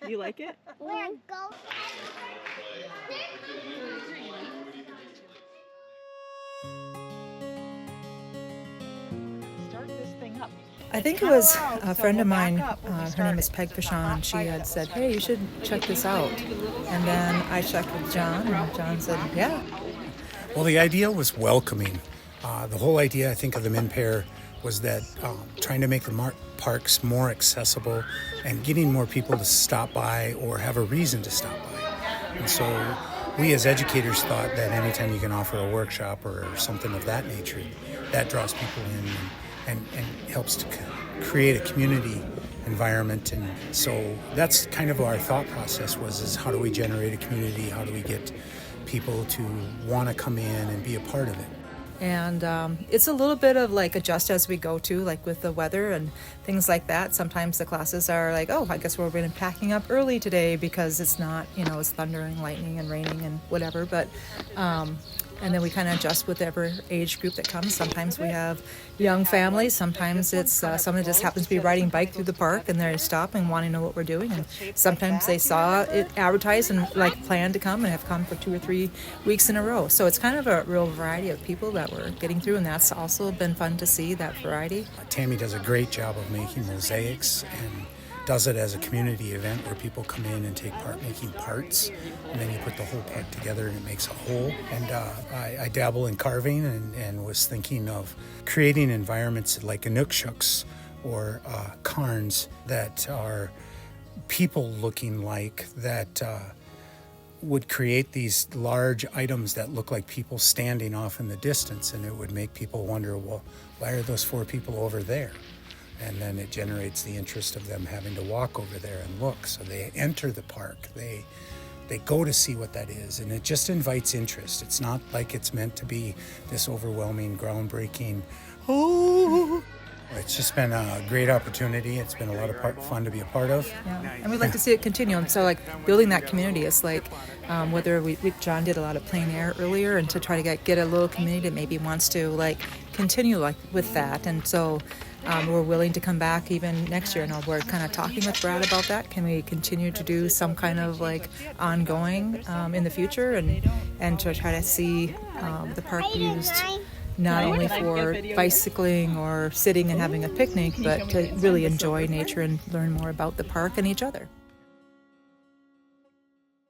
You like it? We're going. Start this thing up. I think it was a friend of mine, her name is Peg Fashon, she had said, hey, you should check this out. And then I checked with John, and John said, yeah. Well, the idea was welcoming. The whole idea, I think, of the MNPAiR was that trying to make the parks more accessible and getting more people to stop by or have a reason to stop by. And so we as educators thought that anytime you can offer a workshop or something of that nature, that draws people in and helps to create a community environment. And so that's kind of our thought process is how do we generate a community? How do we get people to want to come in and be a part of it? And it's a little bit of like adjust as we go too, like with the weather and things like that. Sometimes the classes are like, oh, I guess we're going to be packing up early today because it's not, it's thundering, lightning and raining and whatever. But and then we kind of adjust with every age group that comes. Sometimes we have young families. Sometimes it's someone that just happens to be riding bike through the park and they stop and want to know what we're doing. And sometimes they saw it advertised and planned to come and have come for 2 or 3 weeks in a row. So it's kind of a real variety of people that we're getting through, and that's also been fun to see, that variety. Tammy does a great job of making mosaics and does it as a community event where people come in and take part making parts, and then you put the whole part together and it makes a whole. And I dabble in carving and was thinking of creating environments like Inukshuk's or cairns that are people looking like, that would create these large items that look like people standing off in the distance, and it would make people wonder, well, why are those 4 people over there? And then it generates the interest of them having to walk over there and look. So they enter the park, they go to see what that is, and it just invites interest. It's not like it's meant to be this overwhelming, groundbreaking, oh. It's just been a great opportunity. It's been a lot of fun to be a part of. Yeah, and we'd like to see it continue. And so, building that community is whether John did a lot of plein air earlier, and to try to get a little community that maybe wants to continue with that. And so we're willing to come back even next year. And we're kind of talking with Brad about that. Can we continue to do some kind of ongoing in the future, and to try to see the park used not only for bicycling or sitting and having a picnic, but to really enjoy nature and learn more about the park and each other.